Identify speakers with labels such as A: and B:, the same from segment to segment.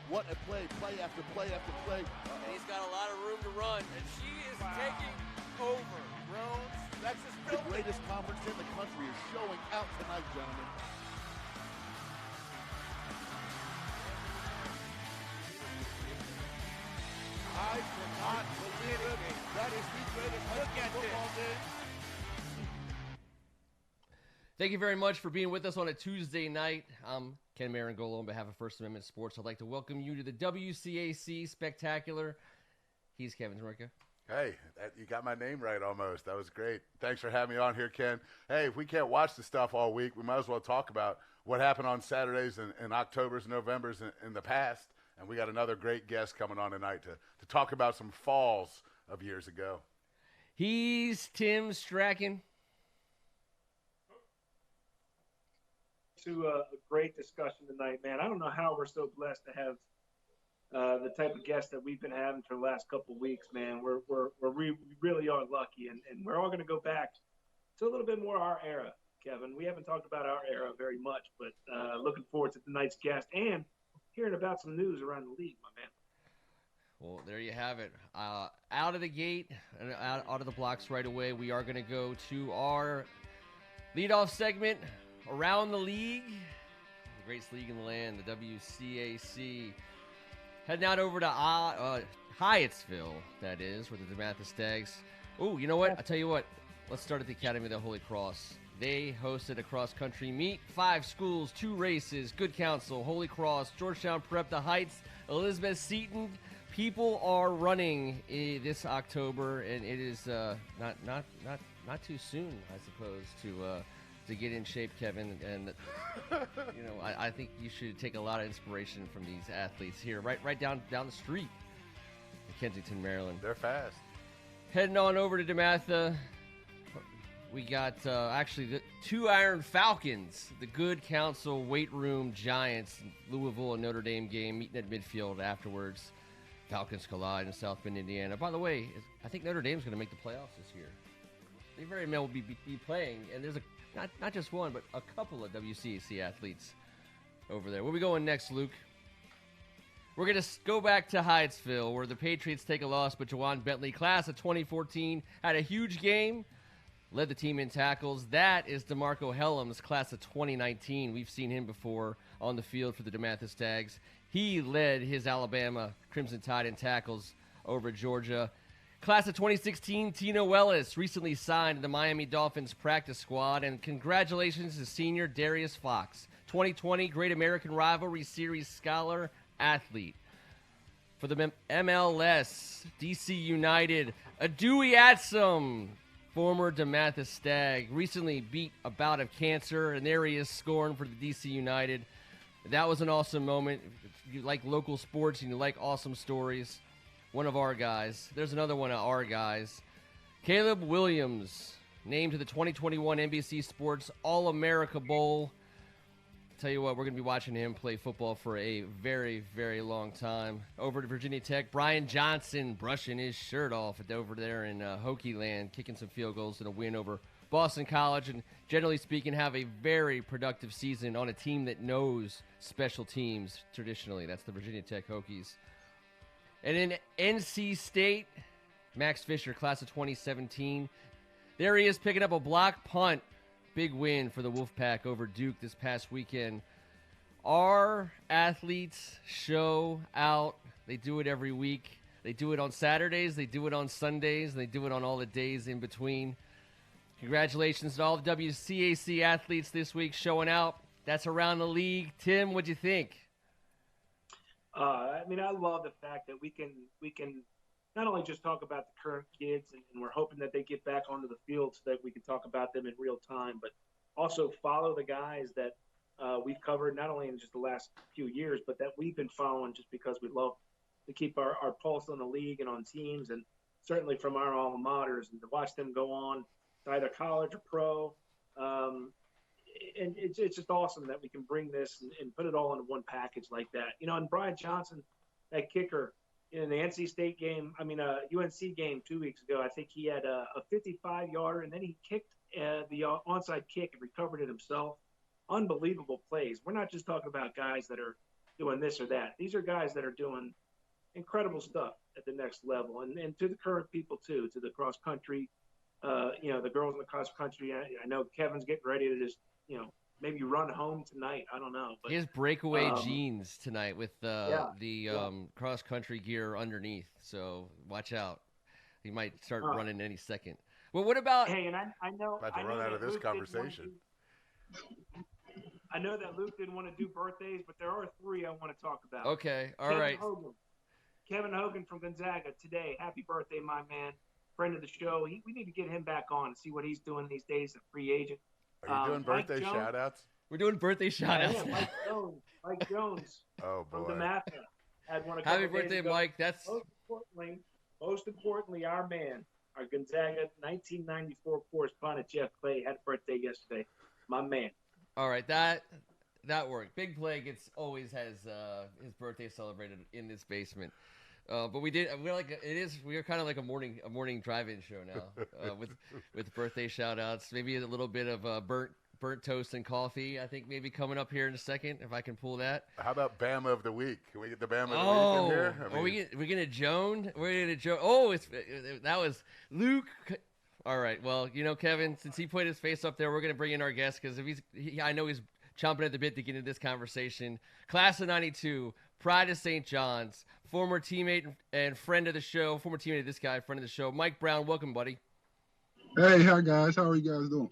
A: What a play after play after play.
B: And he's got a lot of room to run, and she is taking over. Rose, that's just
A: The greatest conference in the country is showing out tonight, gentlemen. I cannot believe it. That is the greatest football game.
C: Thank you very much for being with us on a Tuesday night. I'm Ken Marangolo on behalf of First Amendment Sports. I'd like to welcome you to the WCAC Spectacular. He's Kevin Zwerka.
D: Hey, you got my name right almost. That was great. Thanks for having me on here, Ken. Hey, if we can't watch the stuff all week, we might as well talk about what happened on Saturdays and Octobers and Novembers in the past. And we got another great guest coming on tonight to talk about some falls of years ago.
C: He's Tim Strachan.
E: To a great discussion tonight, man. I don't know how we're so blessed to have the type of guests that we've been having for the last couple of weeks, man. We really are lucky, and we're all going to go back to a little bit more our era, Kevin. We haven't talked about our era very much, but looking forward to tonight's guest and hearing about some news around the league, my man.
C: Well, there you have it. Out of the gate, and out of the blocks right away, we are going to go to our leadoff segment, Around the League, the greatest league in the land, the WCAC. Heading out over to Hyattsville, that is, where the DeMatha Stags. Oh, you know what? I'll tell you what. Let's start at the Academy of the Holy Cross. They hosted a cross-country meet. 5 schools, 2 races, Good Counsel, Holy Cross, Georgetown Prep, the Heights, Elizabeth Seton. People are running this October, and it is not too soon, I suppose, to get in shape, Kevin. And you know, I think you should take a lot of inspiration from these athletes here, right down the street in Kensington, Maryland.
D: They're fast.
C: Heading on over to DeMatha, we got actually the 2 Iron Falcons, the Good Counsel Weight Room Giants, Louisville and Notre Dame game, meeting at midfield afterwards. Falcons collide in South Bend, Indiana. By the way, I think Notre Dame's going to make the playoffs this year. They very may be playing, and there's not just one, but a couple of WCAC athletes over there. Where we going next, Luke? We're going to go back to Hyattsville, where the Patriots take a loss, but Jawan Bentley, class of 2014, had a huge game, led the team in tackles. That is DeMarco Helms, class of 2019. We've seen him before on the field for the DeMatha Stags. He led his Alabama Crimson Tide in tackles over Georgia. Class of 2016, Tino Ellis recently signed to the Miami Dolphins practice squad. And congratulations to senior Darius Fox, 2020 Great American Rivalry Series scholar athlete. For the MLS, DC United, Adui Atsum, former DeMatha Stag, recently beat a bout of cancer, and there he is scoring for the DC United. That was an awesome moment. If you like local sports and you like awesome stories, one of our guys. There's another one of our guys. Caleb Williams, named to the 2021 NBC Sports All-America Bowl. Tell you what, we're going to be watching him play football for a very, very long time. Over to Virginia Tech, Brian Johnson brushing his shirt off over there in Hokie Land, kicking some field goals in a win over Boston College, and generally speaking, have a very productive season on a team that knows special teams traditionally. That's the Virginia Tech Hokies. And in NC State, Max Fisher, class of 2017. There he is picking up a block punt. Big win for the Wolfpack over Duke this past weekend. Our athletes show out. They do it every week. They do it on Saturdays. They do it on Sundays. They do it on all the days in between. Congratulations to all the WCAC athletes this week showing out. That's Around the League. Tim, what'd you think?
E: I mean, I love the fact that we can not only just talk about the current kids, and we're hoping that they get back onto the field so that we can talk about them in real time, but also follow the guys that we've covered not only in just the last few years, but that we've been following just because we love to keep our pulse on the league and on teams, and certainly from our alma maters, and to watch them go on to either college or pro. And it's just awesome that we can bring this and put it all into one package like that. You know, and Brian Johnson, that kicker in the NC State game, UNC game 2 weeks ago, I think he had a 55-yarder, and then he kicked the onside kick and recovered it himself. Unbelievable plays. We're not just talking about guys that are doing this or that. These are guys that are doing incredible stuff at the next level, and to the current people too, to the cross country, the girls in the cross country. I know Kevin's getting ready to just, maybe run home tonight. I don't know, but
C: he has breakaway jeans tonight with the
E: yeah.
C: cross country gear underneath. So watch out. He might start running any second. Well, what about?
E: Hey, and I know
D: About to run out of this conversation.
E: I know that Luke didn't want to do birthdays, but there are 3 I want to talk about.
C: Okay, all
E: Kevin
C: right.
E: Kevin Hogan from Gonzaga today. Happy birthday, my man. Friend of the show. We need to get him back on and see what he's doing these days, a free agent.
D: Are you doing birthday shout-outs?
C: We're doing birthday shout-outs.
E: Yeah, Mike Jones
D: Oh, boy.
E: from DeMatha had one a couple
C: Happy
E: days
C: birthday,
E: ago.
C: Mike. That's
E: Most importantly, our man, our Gonzaga 1994 correspondent Jeff Clay had a birthday yesterday. My man.
C: all right. That worked. Big Play always has his birthday celebrated in this basement. But we did. We're kind of like a morning drive-in show now with birthday shout-outs. Maybe a little bit of burnt toast and coffee. I think maybe coming up here in a second if I can pull that.
D: How about Bama of the Week? Can we get the Bama of the Week in here?
C: We're gonna Joan. We're gonna Joan. Oh, that was Luke. All right. Well, Kevin, since he put his face up there, we're gonna bring in our guest because I know he's chomping at the bit to get into this conversation. Class of '92, pride of St. John's, former teammate and friend of the show, former teammate of this guy, friend of the show, Mike Brown. Welcome, buddy.
F: Hey, hi guys. How are you guys doing?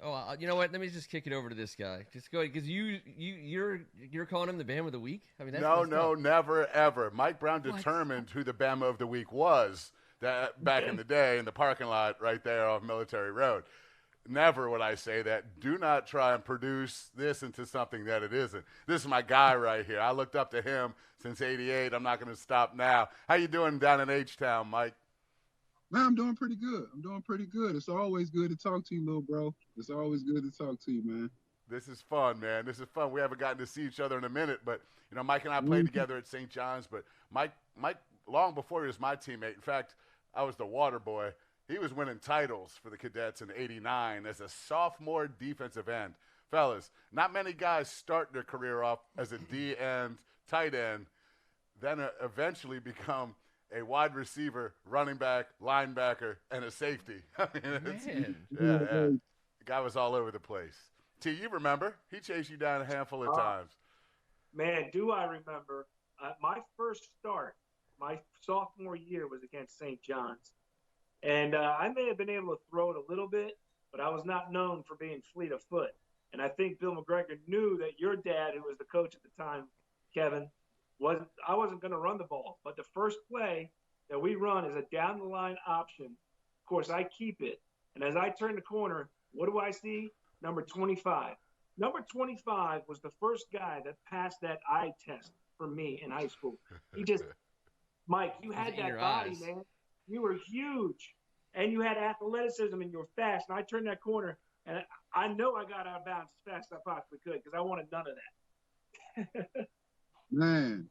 C: Oh, you know what? Let me just kick it over to this guy. Just go ahead, because you're calling him the Bama of the Week. I mean,
D: No, never ever. Mike Brown determined who the Bama of the Week was back in the day in the parking lot right there off Military Road. Never would I say that. Do not try and produce this into something that it isn't. This is my guy right here. I looked up to him since '88. I'm not going to stop now. How you doing down in H-Town, Mike?
F: Man, I'm doing pretty good. It's always good to talk to you, little bro. It's always good to talk to you, man.
D: This is fun, man. This is fun. We haven't gotten to see each other in a minute, but Mike and I played together at St. John's. But Mike, long before he was my teammate. In fact, I was the water boy. He was winning titles for the Cadets in '89 as a sophomore defensive end. Fellas, not many guys start their career off as a D end, tight end, then eventually become a wide receiver, running back, linebacker, and a safety. I mean, yeah. The guy was all over the place. T, you remember? He chased you down a handful of times.
E: Man, do I remember. My first start, my sophomore year, was against St. John's. And I may have been able to throw it a little bit, but I was not known for being fleet of foot. And I think Bill McGregor knew that your dad, who was the coach at the time, Kevin, I wasn't going to run the ball. But the first play that we run is a down-the-line option. Of course, I keep it. And as I turn the corner, what do I see? Number 25. Number 25 was the first guy that passed that eye test for me in high school. Mike, you had that body, man. You were huge, and you had athleticism, and you were fast. And I turned that corner, and I know I got out of bounds as fast as I possibly could because I wanted none of that.
F: Man,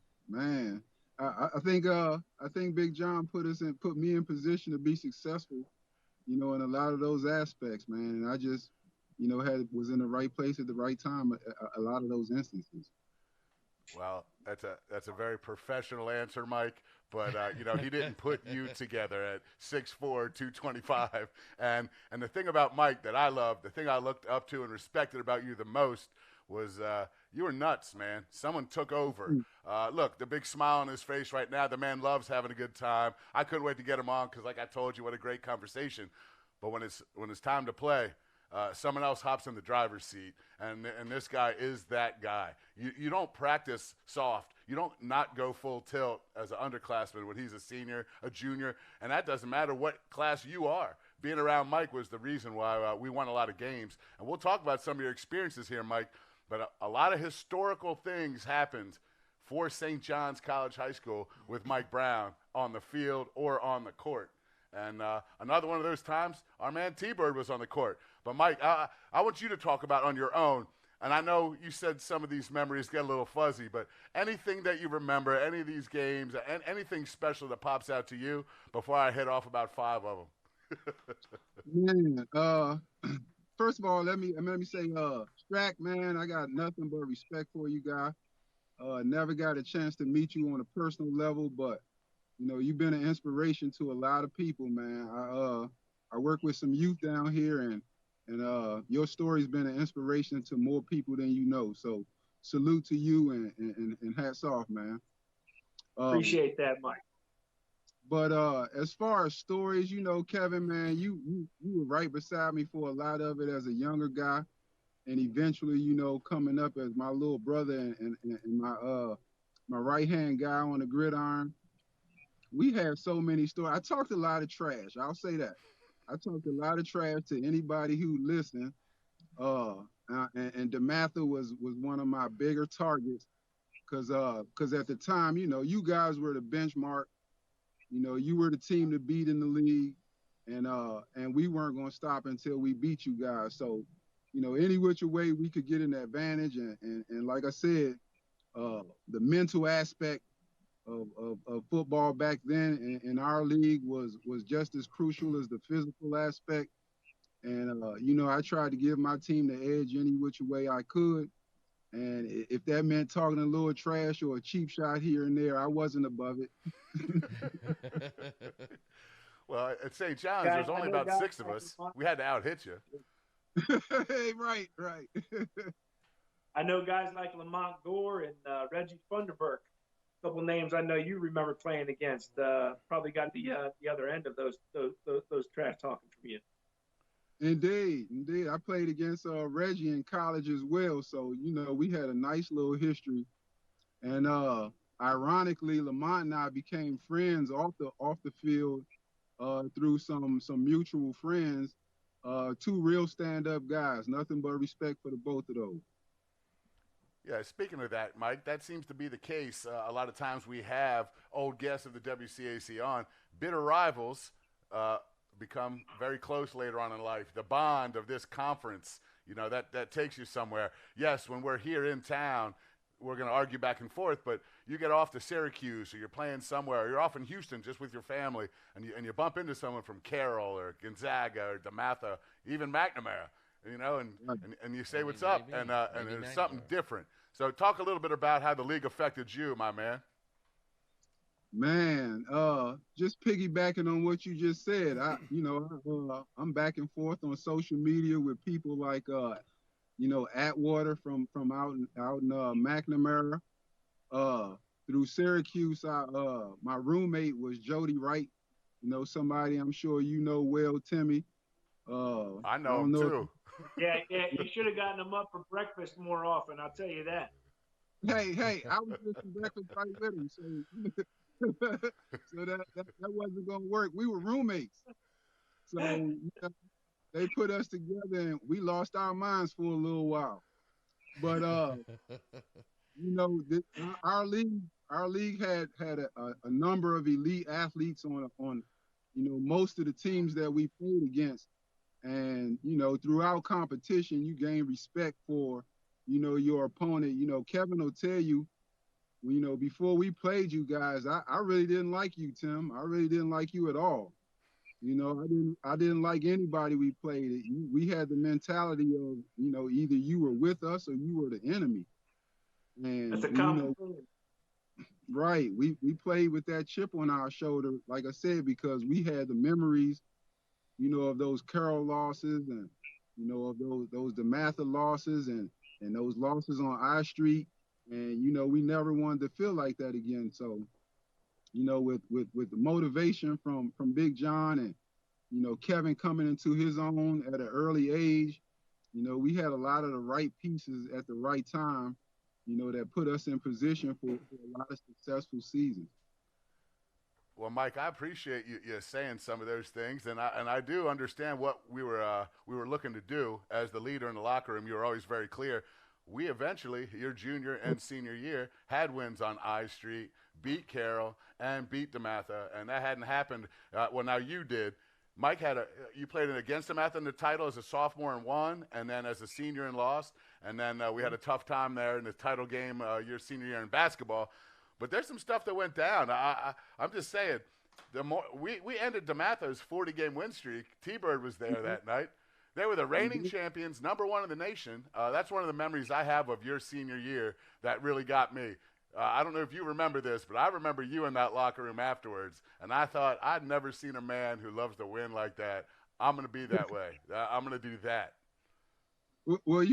F: I think Big John put me in position to be successful, in a lot of those aspects, man. And I just, was in the right place at the right time. A lot of those instances.
D: Well, that's a very professional answer, Mike. But he didn't put you together at 6'4", 225. And the thing about Mike that I loved, the thing I looked up to and respected about you the most was you were nuts, man. Someone took over. Look, the big smile on his face right now. The man loves having a good time. I couldn't wait to get him on because, like I told you, what a great conversation. But when it's time to play, someone else hops in the driver's seat, and this guy is that guy. You don't practice soft. You don't not go full tilt as an underclassman when he's a senior, a junior, and that doesn't matter what class you are. Being around Mike was the reason why we won a lot of games. And we'll talk about some of your experiences here, Mike, but a lot of historical things happened for St. John's College High School with Mike Brown on the field or on the court. And another one of those times, our man T-Bird was on the court. But, Mike, I want you to talk about on your own. And I know you said some of these memories get a little fuzzy, but anything that you remember, any of these games, anything special that pops out to you before I hit off about 5 of
F: them? Man, first of all, let me say, Strack, man, I got nothing but respect for you, guy. Never got a chance to meet you on a personal level, but you know, you've been an inspiration to a lot of people, man. I work with some youth down here, and your story's been an inspiration to more people than you know. So salute to you and hats off, man.
E: Appreciate that, Mike.
F: But as far as stories, you know, Kevin, man, you were right beside me for a lot of it as a younger guy, and eventually, you know, coming up as my little brother and my right hand guy on the gridiron. We have so many stories. I talked a lot of trash. I'll say that. I talked a lot of trash to anybody who listened. And DeMatha was one of my bigger targets because at the time, you know, you guys were the benchmark. You know, you were the team to beat in the league, and we weren't going to stop until we beat you guys. So, you know, any which way we could get an advantage, and like I said, the mental aspect of football back then in our league was just as crucial as the physical aspect. And you know, I tried to give my team the edge any which way I could. And if that meant talking a little trash or a cheap shot here and there, I wasn't above it.
D: Well, at St. John's,
E: Guys,
D: there's only about 6 of us. We had to out-hit you.
F: Hey, right.
E: I know guys like Lamont Gore and Reggie Funderburk. A couple names I know you remember playing against. Probably got the other end of those trash talking from you.
F: Indeed. I played against Reggie in college as well, so you know we had a nice little history. And ironically, Lamont and I became friends off the field through some mutual friends. 2 real stand-up guys. Nothing but respect for the both of those.
D: Yeah, speaking of that, Mike, that seems to be the case. A lot of times we have old guests of the WCAC on. Bitter rivals become very close later on in life. The bond of this conference, you know, that takes you somewhere. Yes, when we're here in town, we're going to argue back and forth, but you get off to Syracuse or you're playing somewhere, or you're off in Houston just with your family, and you bump into someone from Carroll or Gonzaga or DeMatha, even McNamara, you know, and you say what's up, and it's something different. So talk a little bit about how the league affected you, my man.
F: Man, just piggybacking on what you just said, I'm back and forth on social media with people like, you know, Atwater from out in McNamara. Through Syracuse, my roommate was Jody Wright. You know, somebody I'm sure you know well, Timmy.
D: I know him too.
E: Yeah, you should have gotten him up for breakfast more often. I'll tell you that.
F: Hey, I was getting breakfast right with him, so that wasn't gonna work. We were roommates, so you know, they put us together, and we lost our minds for a little while. But you know, our league had a number of elite athletes on you know, most of the teams that we played against. And, you know, throughout competition, you gain respect for, you know, your opponent. You know, Kevin will tell you, you know, before we played you guys, I really didn't like you, Tim. I really didn't like you at all. You know, I didn't like anybody we played. We had the mentality of, you know, either you were with us or you were the enemy. And,
E: that's a common thing.
F: Right. We played with that chip on our shoulder, like I said, because we had the memories, you know, of those Carroll losses and, you know, of those DeMatha losses and those losses on I Street. And, you know, we never wanted to feel like that again. So, you know, with the motivation from Big John and, you know, Kevin coming into his own at an early age, you know, we had a lot of the right pieces at the right time, you know, that put us in position for a lot of successful seasons.
D: Well, Mike, I appreciate you saying some of those things, and I do understand what we were looking to do as the leader in the locker room. You were always very clear. We eventually, your junior and senior year, had wins on I Street, beat Carroll, and beat DeMatha, and that hadn't happened. Well, now you did. Mike you played against DeMatha in the title as a sophomore and won, and then as a senior and lost, and then we had a tough time there in the title game your senior year in basketball. But there's some stuff that went down. I'm just saying, we ended DeMatha's 40-game win streak. T-Bird was there that night. They were the reigning champions, #1 in the nation. That's one of the memories I have of your senior year that really got me. I don't know if you remember this, but I remember you in that locker room afterwards, and I thought I'd never seen a man who loves to win like that. I'm going to be that way. I'm going to do that.
F: Well,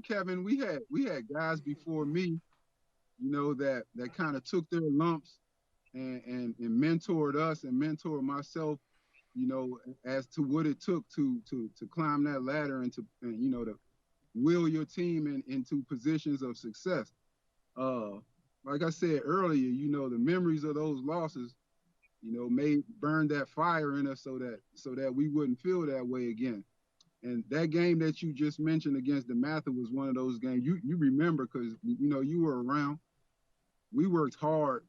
F: Kevin, we had guys before me, that kind of took their lumps and mentored us and mentored myself, as to what it took to climb that ladder and to will your team into positions of success. Uh, like I said earlier, the memories of those losses, may burn that fire in us so that we wouldn't feel that way again. And that game that you just mentioned against DeMatha was one of those games you remember because you were around. We worked hard.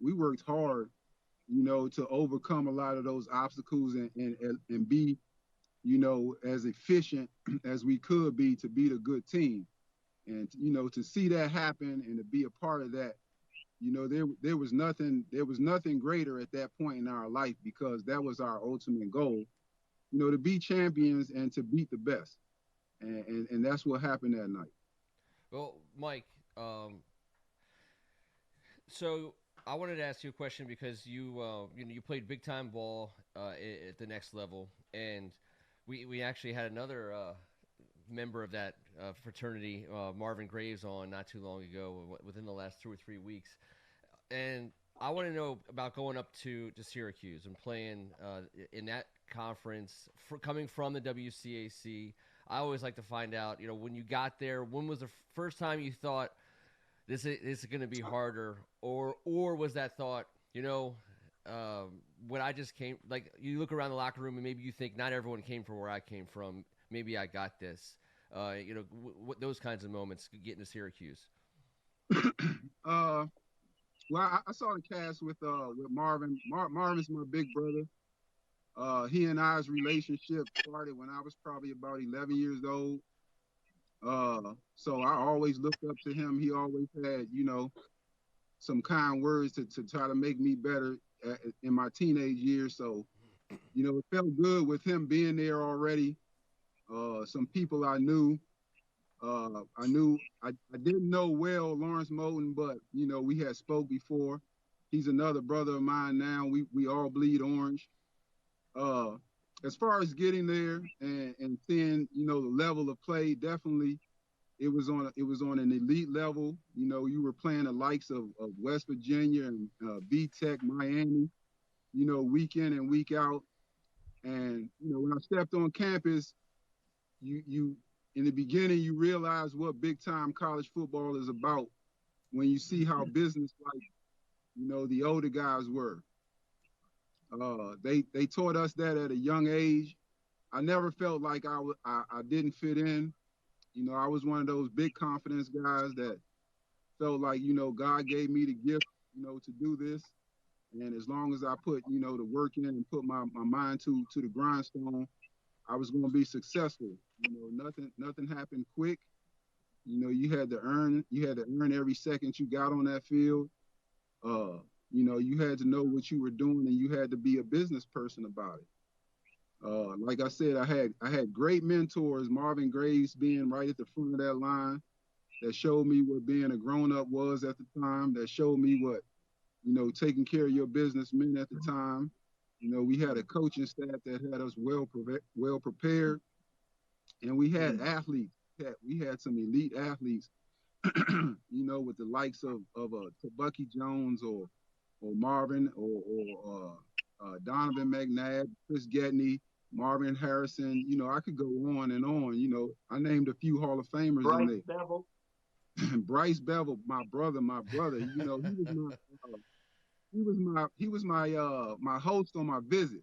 F: To overcome a lot of those obstacles and be, as efficient as we could be to beat a good team. And to see that happen and to be a part of that, there was nothing greater at that point in our life because that was our ultimate goal, to be champions and to beat the best. And that's what happened that night.
C: Well, Mike, so I wanted to ask you a question because you played big time ball at the next level, and we actually had another member of that fraternity, Marvin Graves, on not too long ago, within the last 2 or 3 weeks, and I want to know about going up to Syracuse and playing in that conference, coming from the WCAC. I always like to find out, when you got there, when was the first time you thought this is going to be harder, or was that thought, when I just came, like you look around the locker room and maybe you think not everyone came from where I came from, maybe I got this, those kinds of moments getting to Syracuse.
F: Well, I saw the cast with Marvin. Marvin's my big brother. He and I's relationship started when I was probably about 11 years old. So I always looked up to him. He always had, some kind words to try to make me better in my teenage years. So, it felt good with him being there already. Some people I knew. I didn't know well Lawrence Moten, but we had spoke before. He's another brother of mine now. We all bleed orange. As far as getting there and seeing the level of play, definitely it was on an elite level. You were playing the likes of West Virginia and VTech, Miami, week in and week out. And when I stepped on campus, you in the beginning, you realize what big time college football is about when you see how business-like, the older guys were. They taught us that at a young age. I never felt like I didn't fit in. I was one of those big confidence guys that felt like, God gave me the gift, to do this. And as long as I put, the work in and put my mind to the grindstone, I was going to be successful. Nothing happened quick. You had to earn every second you got on that field. You had to know what you were doing and you had to be a business person about it. Like I said, I had great mentors, Marvin Graves being right at the front of that line, that showed me what being a grown-up was at the time, that showed me what, taking care of your business meant at the time. We had a coaching staff that had us well prepared, and we had athletes. We had some elite athletes, with the likes of Bucky Jones or Marvin or Donovan McNabb, Chris Gedney, Marvin Harrison. I could go on and on. I named a few Hall of Famers in there.
E: Bryce Bevel.
F: Bryce Bevel, my brother. He was my host on my visit.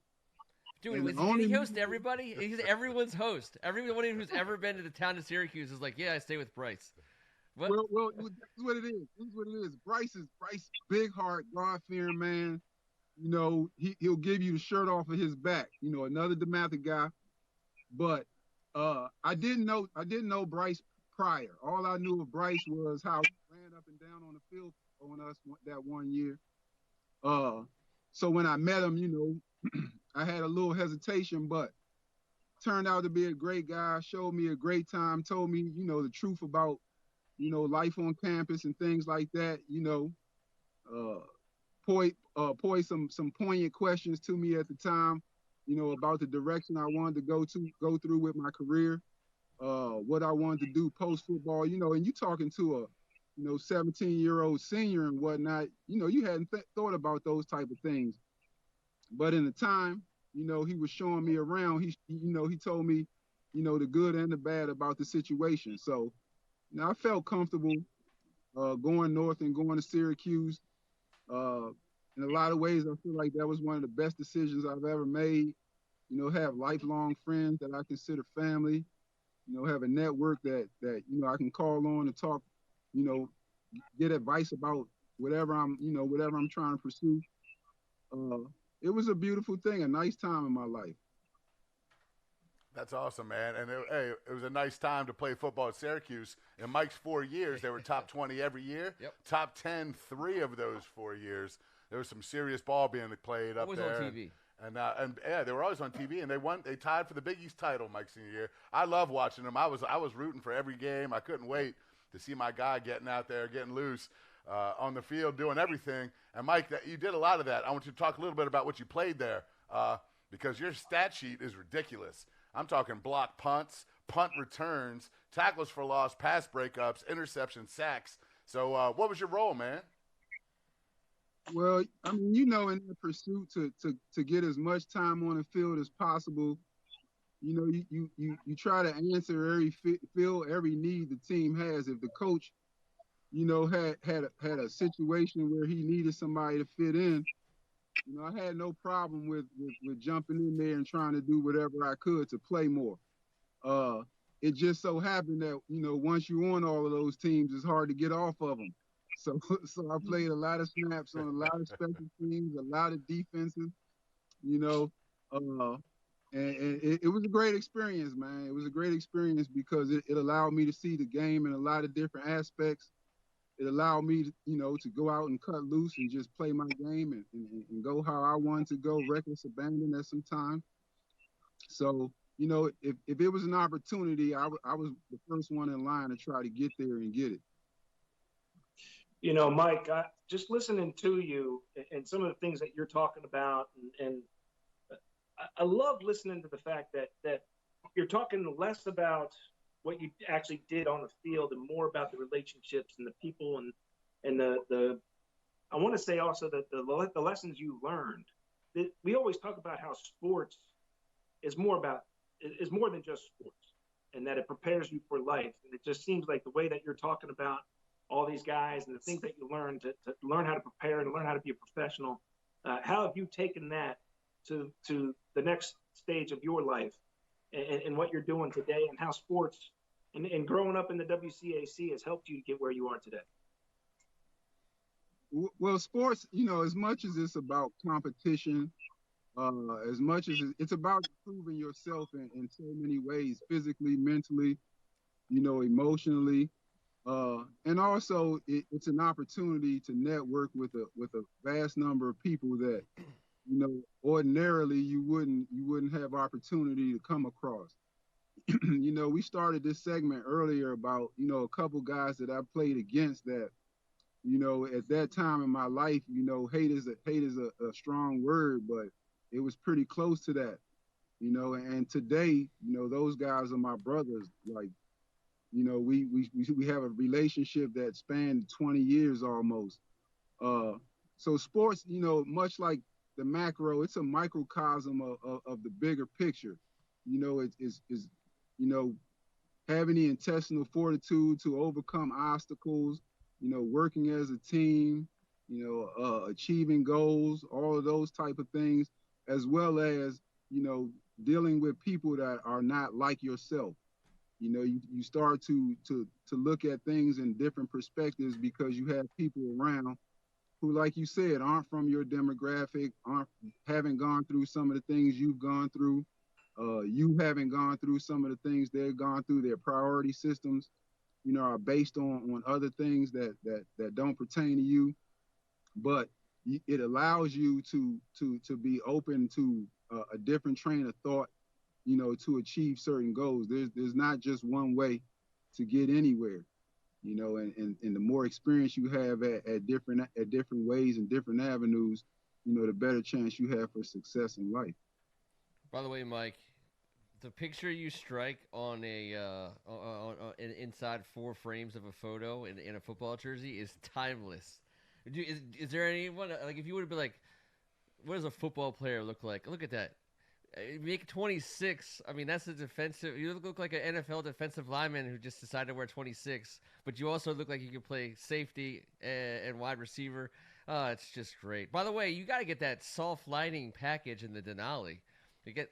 C: Dude, did he host everybody? He's everyone's host. Everyone who's ever been to the town of Syracuse is like, yeah, I stay with Bryce. What?
F: Well, this is what it is. Bryce, big heart, God-fearing man. He'll give you the shirt off of his back. Another DeMatha guy. But I didn't know Bryce prior. All I knew of Bryce was how he ran up and down on the field on us that one year. So when I met him, I had a little hesitation, but turned out to be a great guy, showed me a great time, told me, the truth about, life on campus and things like that, uh, poised some poignant questions to me at the time, about the direction I wanted to go through with my career, what I wanted to do post football, and you talking to a 17-year-old senior and whatnot, you hadn't thought about those type of things. But in the time, he was showing me around. He told me, the good and the bad about the situation. So, I felt comfortable going north and going to Syracuse. Uh, in a lot of ways, I feel like that was one of the best decisions I've ever made. Have lifelong friends that I consider family. Have a network that I can call on and talk, you know, get advice about whatever I'm trying to pursue. Uh, it was a beautiful thing, a nice time in my life.
D: That's awesome, man. And it was a nice time to play football at Syracuse. In Mike's 4 years, they were top 20 every year.
C: Yep.
D: Top 10, 3 of those 4 years. There was some serious ball being played up
C: Always
D: there.
C: on TV.
D: And yeah, they were always on TV, and they tied for the Big East title Mike's senior year. I love watching them. I was rooting for every game. I couldn't wait to see my guy getting out there, getting loose on the field, doing everything. And Mike, you did a lot of that. I want you to talk a little bit about what you played there because your stat sheet is ridiculous. I'm talking block punts, punt returns, tackles for loss, pass breakups, interceptions, sacks. So what was your role, man?
F: Well, I mean, in the pursuit to get as much time on the field as possible, you try to answer fill every need the team has. If the coach, had a situation where he needed somebody to fit in, I had no problem with jumping in there and trying to do whatever I could to play more. It just so happened that, once you're on all of those teams, it's hard to get off of them. So I played a lot of snaps on a lot of special teams, a lot of defenses, and it was a great experience, man. It was a great experience because it allowed me to see the game in a lot of different aspects. It allowed me to go out and cut loose and just play my game and go how I wanted to go, reckless abandon at some time. So, if it was an opportunity, I was the first one in line to try to get there and get it.
E: Mike, just listening to you and some of the things that you're talking about, and I love listening to the fact that you're talking less about what you actually did on the field and more about the relationships and the people and the I want to say also that the lessons you learned. We always talk about how sports is more than just sports, and that it prepares you for life. And it just seems like the way that you're talking about all these guys and the things that you learn to learn how to prepare and learn how to be a professional. How have you taken that to the next stage of your life and what you're doing today, and how sports and growing up in the WCAC has helped you to get where you are today?
F: Well, sports, as much as it's about competition, as much as it's about proving yourself in so many ways, physically, mentally, emotionally. And also it's an opportunity to network with a vast number of people that, ordinarily you wouldn't have opportunity to come across. We started this segment earlier about, a couple guys that I played against that, at that time in my life, hate is a strong word, but it was pretty close to that, and today, those guys are my brothers. Like, we have a relationship that spanned 20 years almost. So sports, much like the macro, it's a microcosm of the bigger picture. It's having the intestinal fortitude to overcome obstacles, working as a team, achieving goals, all of those type of things, as well as, dealing with people that are not like yourself. You start to look at things in different perspectives because you have people around who, like you said, aren't from your demographic, haven't gone through some of the things you've gone through. You haven't gone through some of the things they've gone through. Their priority systems, are based on other things that don't pertain to you. But it allows you to be open to a different train of thought, to achieve certain goals. There's not just one way to get anywhere. you know, and the more experience you have at different ways and different avenues, you know, the better chance you have for success in life.
C: By the way, Mike, the picture you strike on a inside 4 frames of a photo in a football jersey is timeless. Is there anyone like if you would have been like, what does a football player look like? Look at that. Make 26. I mean, that's a defensive. You look like an NFL defensive lineman who just decided to wear 26. But you also look like you can play safety and wide receiver. It's just great. By the way, you got to get that soft lighting package in the Denali.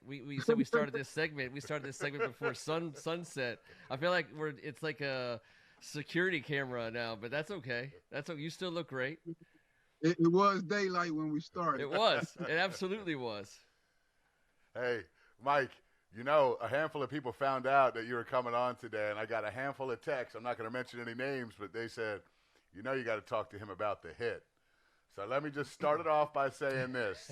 C: We said we started this segment. We started this segment before sunset. I feel like it's like a security camera now, but that's okay. That's okay. You still look great.
F: It was daylight when we started.
C: It was. It absolutely was.
D: Hey, Mike, you know, a handful of people found out that you were coming on today, and I got a handful of texts. I'm not going to mention any names, but they said, you know, you got to talk to him about the hit. So let me just start it off by saying this.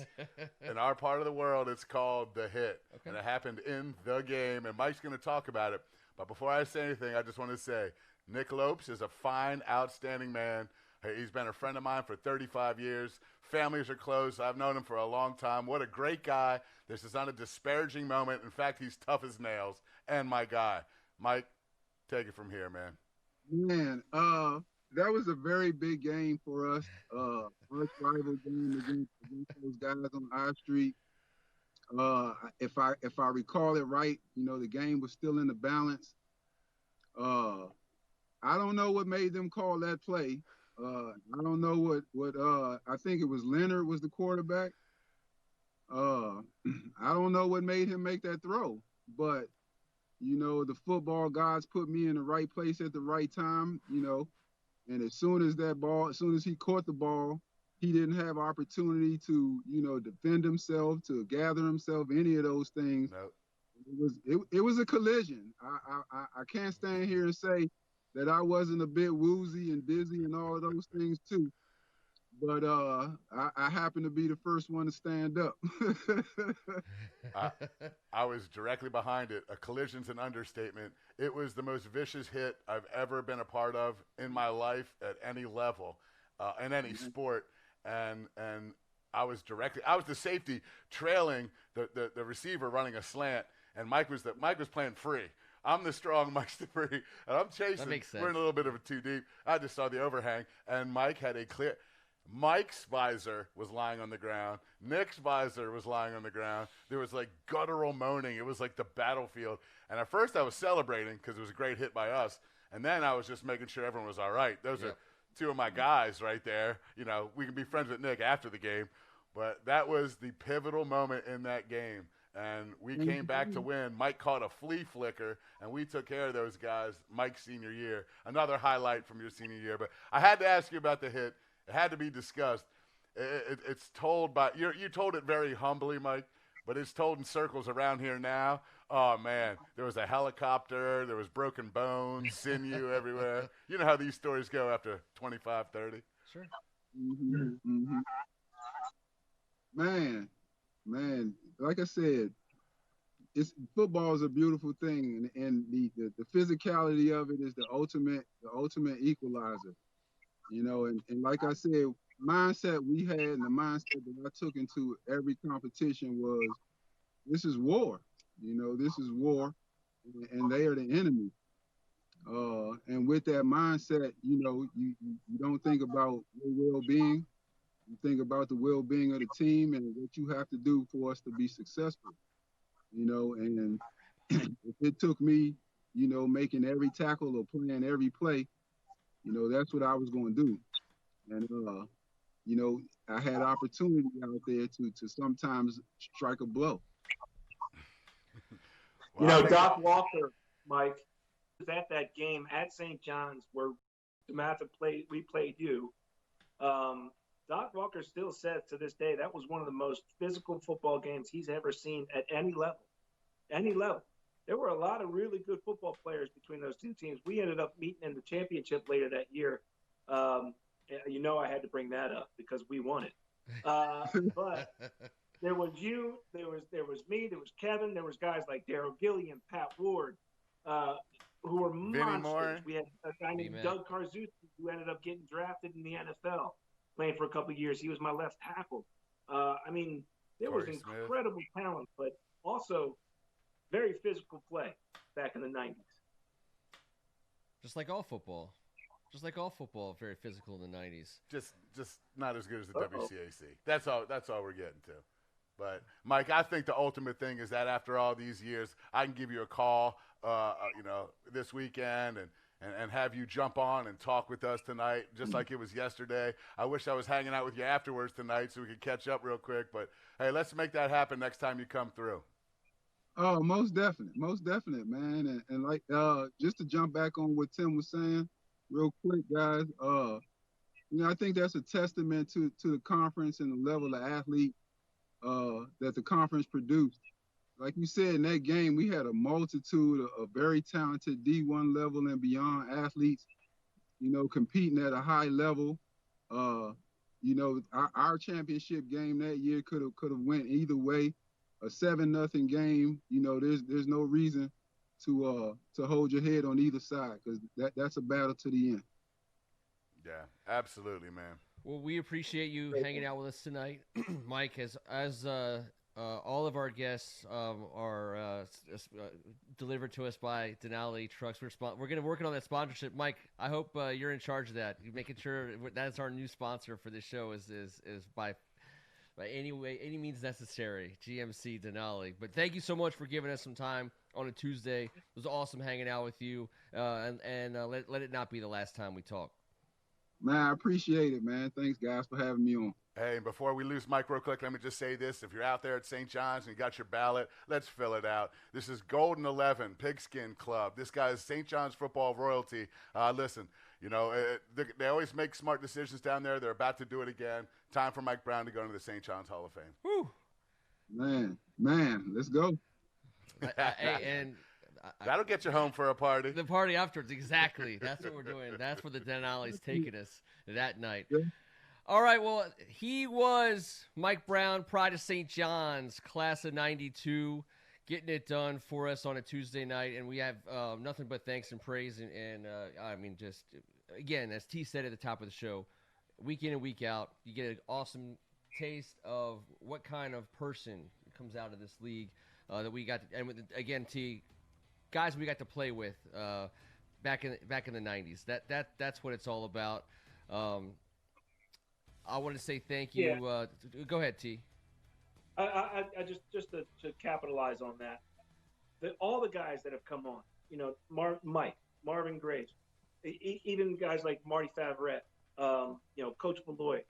D: In our part of the world, it's called The Hit. Okay. And it happened in the game, and Mike's going to talk about it. But before I say anything, I just want to say Nick Lopes is a fine, outstanding man. He's been a friend of mine for 35 years. Families are close. I've known him for a long time. What a great guy. This is not a disparaging moment. In fact, he's tough as nails and my guy. Mike, take it from here, man.
F: Man, that was a very big game for us. First rival game against those guys on I Street. If I recall it right, you know, the game was still in the balance. I don't know what made them call that play. I don't know what I think it was Leonard was the quarterback. I don't know what made him make that throw, but you know, the football gods put me in the right place at the right time, you know, and as soon as he caught the ball, he didn't have opportunity to, you know, defend himself, to gather himself, any of those things. Nope. It was a collision. I can't stand here and say that I wasn't a bit woozy and dizzy and all of those things too. But I happened to be the first one to stand up.
D: I was directly behind it. A collision's an understatement. It was the most vicious hit I've ever been a part of in my life at any level, in any sport. And I was the safety trailing the receiver running a slant, and Mike was playing free. I'm the strong, Mike's the free, and I'm chasing.
C: That makes sense.
D: We're in a little bit of a too deep. I just saw the overhang, and Mike had a clear. Mike's visor was lying on the ground. Nick's visor was lying on the ground. There was like guttural moaning. It was like the battlefield. And at first I was celebrating because it was a great hit by us. And then I was just making sure everyone was all right. Those are two of my guys right there. You know, we can be friends with Nick after the game. But that was the pivotal moment in that game. And we came back to win. Mike caught a flea flicker, and we took care of those guys Mike's senior year. Another highlight from your senior year. But I had to ask you about the hit. It had to be discussed. It's told by you told it very humbly, Mike, but it's told in circles around here now. Oh man, there was a helicopter, there was broken bones, sinew everywhere. You know how these stories go after 25, 30.
C: Sure.
F: Mm-hmm. Man, like I said, football is a beautiful thing, and the physicality of it is the ultimate equalizer. You know, and like I said, mindset we had and the mindset that I took into every competition was, this is war. You know, this is war, and they are the enemy. And with that mindset, you know, you don't think about your well-being. You think about the well-being of the team and what you have to do for us to be successful. You know, and if it took me, you know, making every tackle or playing every play, you know, that's what I was going to do. And, you know, I had opportunity out there to sometimes strike a blow.
E: You know, Doc Walker, Mike, was at that game at St. John's where we played you. Doc Walker still says to this day that was one of the most physical football games he's ever seen at any level. Any level. There were a lot of really good football players between those two teams. We ended up meeting in the championship later that year. You know, I had to bring that up because we won it. But there was you, there was me, there was Kevin, there was guys like Darryl Gilliam, Pat Ward, who were
D: Vinny Moore.
E: monsters. We had a guy named Doug Karzewski who ended up getting drafted in the NFL, playing for a couple of years. He was my left tackle. I mean, there was incredible talent, but also very physical play back in the 90s.
C: Just like all football. Very physical in the 90s.
D: Just not as good as the WCAC. That's all we're getting to. But, Mike, I think the ultimate thing is that after all these years, I can give you a call, this weekend and have you jump on and talk with us tonight, just like it was yesterday. I wish I was hanging out with you afterwards tonight so we could catch up real quick. But, hey, let's make that happen next time you come through.
F: Oh, most definite, man. And like, just to jump back on what Tim was saying real quick, guys, I think that's a testament to the conference and the level of athlete that the conference produced. Like you said, in that game, we had a multitude of very talented D1 level and beyond athletes, competing at a high level. Our championship game that year could have went either way. A 7-0 game, there's no reason to hold your head on either side, because that's a battle to the end.
D: Yeah, absolutely, man.
C: Well, we appreciate you hanging out with us tonight, Mike. As all of our guests are delivered to us by Denali Trucks. We're going to working on that sponsorship, Mike. I hope you're in charge of that. You're making sure that's our new sponsor for this show is by any means necessary, GMC Denali. But thank you so much for giving us some time on a Tuesday. It was awesome hanging out with you, and let it not be the last time we talk.
F: Man, I appreciate it, man. Thanks, guys, for having me on.
D: Hey, and before we lose Mike real quick, let me just say this. If you're out there at St. John's and you got your ballot, let's fill it out. This is Golden 11 Pigskin Club. This guy is St. John's football royalty. Listen, they always make smart decisions down there. They're about to do it again. Time for Mike Brown to go into the St. John's Hall of Fame.
C: Woo.
F: Man, let's go.
D: That'll get you home for a party.
C: The party afterwards, exactly. That's what we're doing. That's where the Denali's taking us that night.
F: Yeah.
C: All right, well, he was Mike Brown, Pride of St. John's, class of 92, getting it done for us on a Tuesday night, and we have nothing but thanks and praise, and just, again, as T said at the top of the show, week in and week out, you get an awesome taste of what kind of person comes out of this league that we got, and again, T, guys we got to play with back in the 90s. That's what it's all about. I want to say thank you.
E: Yeah.
C: Go ahead, T.
E: I just to capitalize on that, all the guys that have come on, Mike, Marvin Graves, even guys like Marty Favorette, Coach Malloy.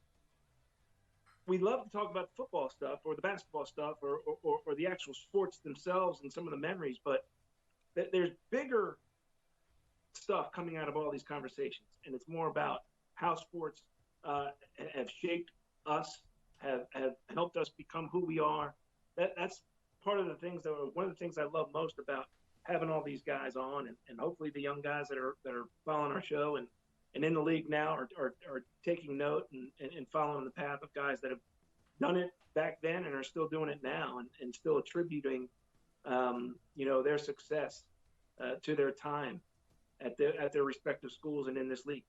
E: We love to talk about the football stuff or the basketball stuff or the actual sports themselves and some of the memories, but there's bigger stuff coming out of all these conversations, and it's more about how sports have shaped us, have helped us become who we are. That's part of the things one of the things I love most about having all these guys on, and hopefully the young guys that are following our show and in the league now are taking note and following the path of guys that have done it back then and are still doing it now and still attributing their success to their time at their respective schools and in this league.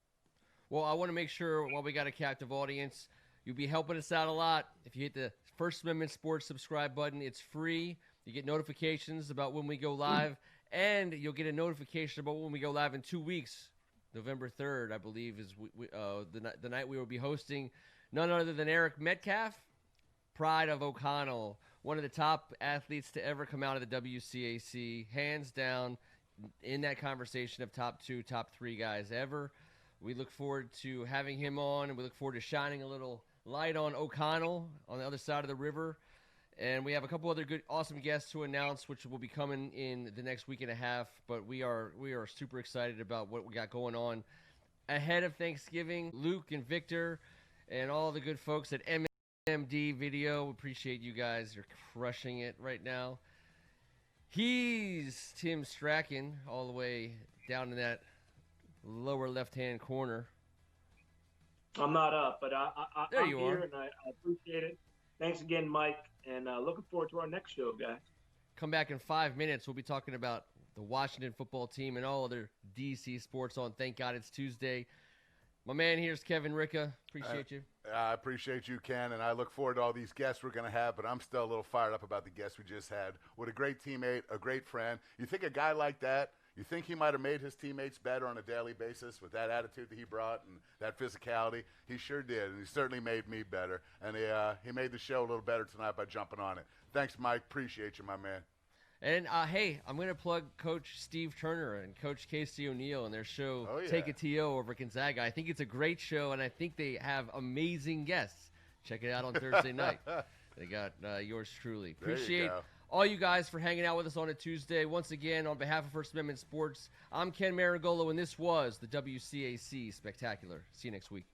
C: Well, I want to make sure while we got a captive audience, you'll be helping us out a lot. If you hit the First Amendment Sports subscribe button, it's free. You get notifications about when we go live, and you'll get a notification about when we go live in 2 weeks. November 3rd, I believe, is the night we will be hosting none other than Eric Metcalf, Pride of O'Connell, one of the top athletes to ever come out of the WCAC, hands down in that conversation of top 2, top 3 guys ever. We look forward to having him on, and we look forward to shining a little light on O'Connell on the other side of the river. And we have a couple other good, awesome guests to announce, which will be coming in the next week and a half. But we are super excited about what we got going on ahead of Thanksgiving. Luke and Victor and all the good folks at MMD Video, we appreciate you guys. You're crushing it right now. He's Tim Strachan, all the way down in that lower left-hand corner.
E: I'm not up, but I'm here,
C: are.
E: and I appreciate it. Thanks again, Mike, and looking forward to our next show, guys.
C: Come back in 5 minutes. We'll be talking about the Washington football team, and all other DC sports on Thank God It's Tuesday. My man here's Kevin Ricka. Appreciate you.
D: I appreciate you, Ken, and I look forward to all these guests we're going to have, but I'm still a little fired up about the guests we just had. What a great teammate, a great friend. You think a guy like that, you think he might have made his teammates better on a daily basis with that attitude that he brought and that physicality? He sure did, and he certainly made me better. And he made the show a little better tonight by jumping on it. Thanks, Mike. Appreciate you, my man.
C: And, hey, I'm going to plug Coach Steve Turner and Coach Casey O'Neill and their show,
D: Oh, yeah.
C: Take a TO over Gonzaga. I think it's a great show, and I think they have amazing guests. Check it out on Thursday night. They got yours truly.
D: There you
C: Appreciate
D: go.
C: all you guys for hanging out with us on a Tuesday. Once again, on behalf of First Amendment Sports, I'm Ken Marangolo, and this was the WCAC Spectacular. See you next week.